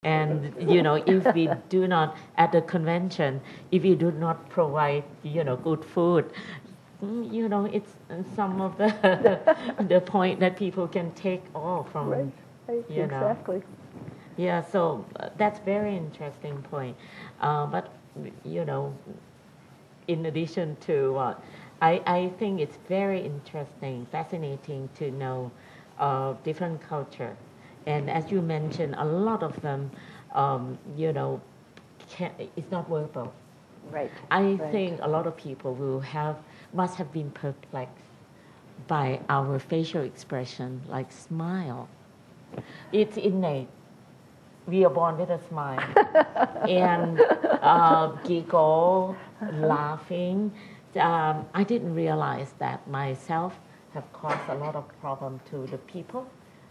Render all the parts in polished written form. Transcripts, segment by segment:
And, if we do not, at the convention, if we do not provide, good food, it's some of the point that people can take all from, right. Exactly. Yeah, so that's very interesting point. But, in addition to what, I think it's very interesting, fascinating to know different culture. And as you mentioned, a lot of them, it's not verbal. Right. I think a lot of people must have been perplexed by our facial expression, like smile. It's innate. We are born with a smile. And giggle, laughing. I didn't realize that myself have caused a lot of problem to the people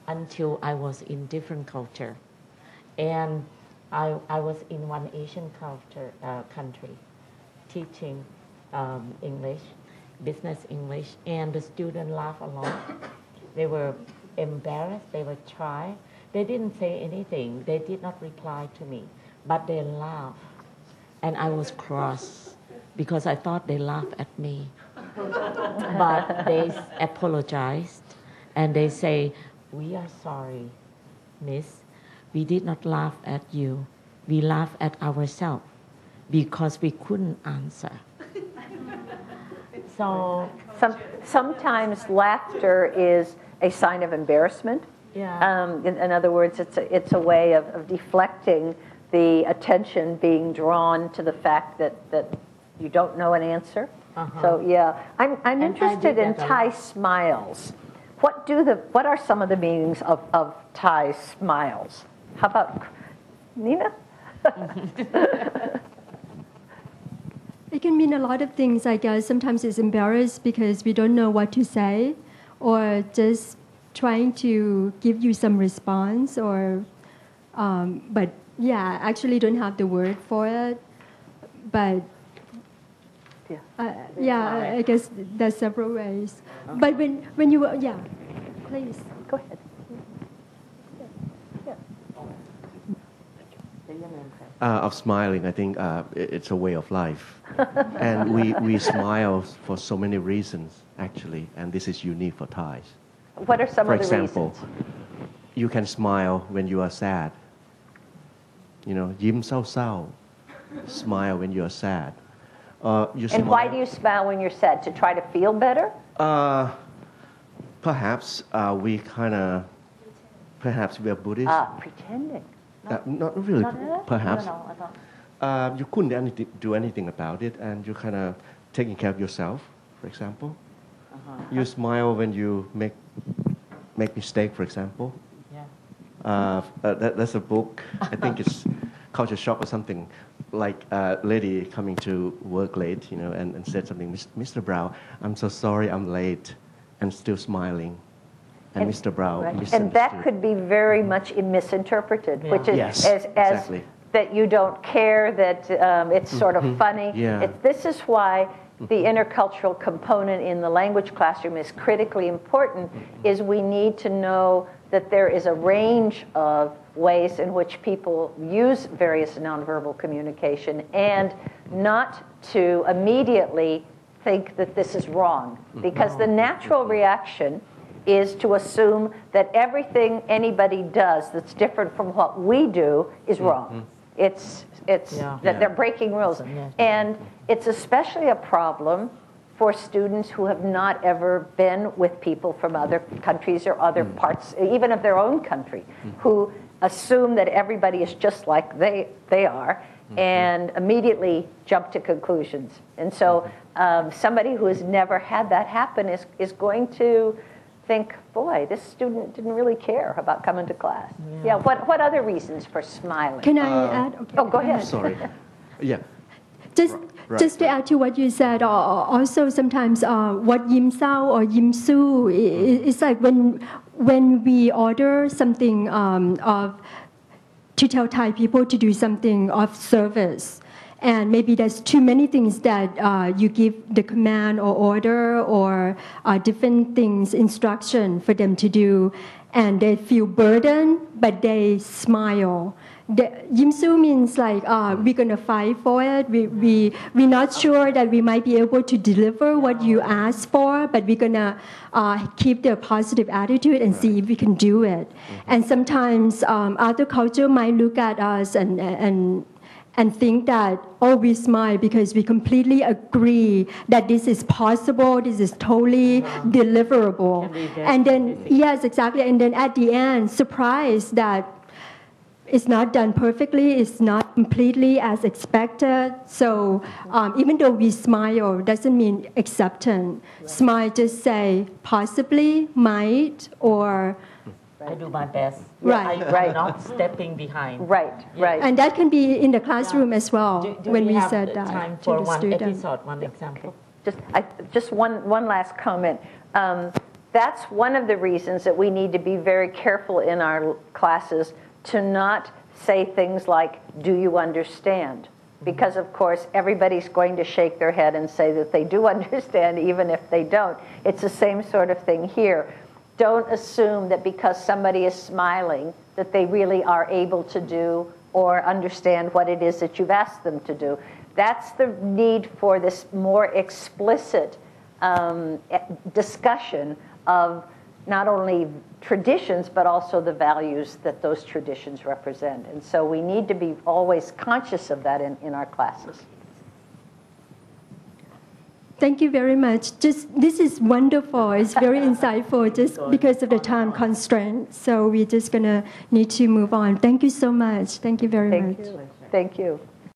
until I was in different culture. And I was in one Asian country teaching English, business English, and the students laughed a lot. They were embarrassed, they were shy. They didn't say anything, they did not reply to me, but they laughed. And I was cross because I thought they laughed at me. But they apologized and they say, "We are sorry, miss. We did not laugh at you. We laughed at ourselves because we couldn't answer." So sometimes laughter is a sign of embarrassment. yeah, In other words, it's a way of deflecting the attention being drawn to the fact that you don't know an answer. So yeah, I'm interested in Thai smiles. What are some of the meanings of Thai smiles? How about Nina? It can mean a lot of things, I guess. Sometimes it's embarrassed because we don't know what to say, or just trying to give you some response, or but yeah, I actually don't have the word for it. But yeah, I guess there's several ways. But when you please Go ahead. Of smiling, I think it's a way of life. And we smile for so many reasons, actually, and this is unique for Thais. What are some For of the example, reasons? you can smile when you are sad. ยิ้มเศร้า smile when you are sad. You And why smile- do you smile when you're sad? To try to feel better? Perhaps perhaps we are Buddhist. Pretending. Not really. Not really? Perhaps. No, I thought. You couldn't do anything about it, and you kind of taking care of yourself, for example. You smile when you make mistake, for example. Yeah. That's a book. I think it's Culture Shock or something. Like a lady coming to work late, and said something, "Mr. Brown, I'm so sorry I'm late," and still smiling. And Mr. Brown misunderstood. And that could be very much misinterpreted, Yeah. which is Yes, as exactly. that you don't care, that it's sort of funny. Yeah. This is why the intercultural component in the language classroom is critically important, is we need to know that there is a range of ways in which people use various nonverbal communication, and not to immediately think that this is wrong, because the natural reaction is to assume that everything anybody does that's different from what we do is wrong. It's that they're breaking rules. And it's especially a problem for students who have not ever been with people from other countries or other parts, even of their own country, who assume that everybody is just like they are, and immediately jump to conclusions. And so somebody who has never had that happen is going to think, boy, this student didn't really care about coming to class. Yeah. What other reasons for smiling? can I add? Okay. Oh, go ahead. Sorry. Yeah. Just to add to what you said, also sometimes what yim sao or yim su is like when we order something to tell Thai people to do something of service. And maybe there's too many things that you give the command or order or different things, instruction for them to do, and they feel burdened, but they smile. Yimsu means like we're gonna fight for it. We're not sure that we might be able to deliver what you asked for, but we're gonna keep the positive attitude and see if we can do it. And sometimes other culture might look at us and think that, oh, we smile because we completely agree that this is possible, this is totally deliverable. And then, yes, exactly. And then at the end, surprised that it's not done perfectly, it's not completely as expected. So even though we smile, doesn't mean acceptance. Smile just say possibly, might, or I do my best. Right. I'm not stepping behind. Right, right. and that can be in the classroom as well Do when we we have said that time to for the one student. episode, one example? Just one last comment. That's one of the reasons that we need to be very careful in our classes to not say things like, do you understand? Because, of course, everybody's going to shake their head and say that they do understand, even if they don't. It's the same sort of thing here. Don't assume that because somebody is smiling that they really are able to do or understand what it is that you've asked them to do. That's the need for this more explicit discussion of not only traditions, but also the values that those traditions represent. And so we need to be always conscious of that in our classes. Thank you very much. This is wonderful. It's very insightful just because of the time constraint. So we're just going to need to move on. Thank you so much. Thank you very much. Thank you.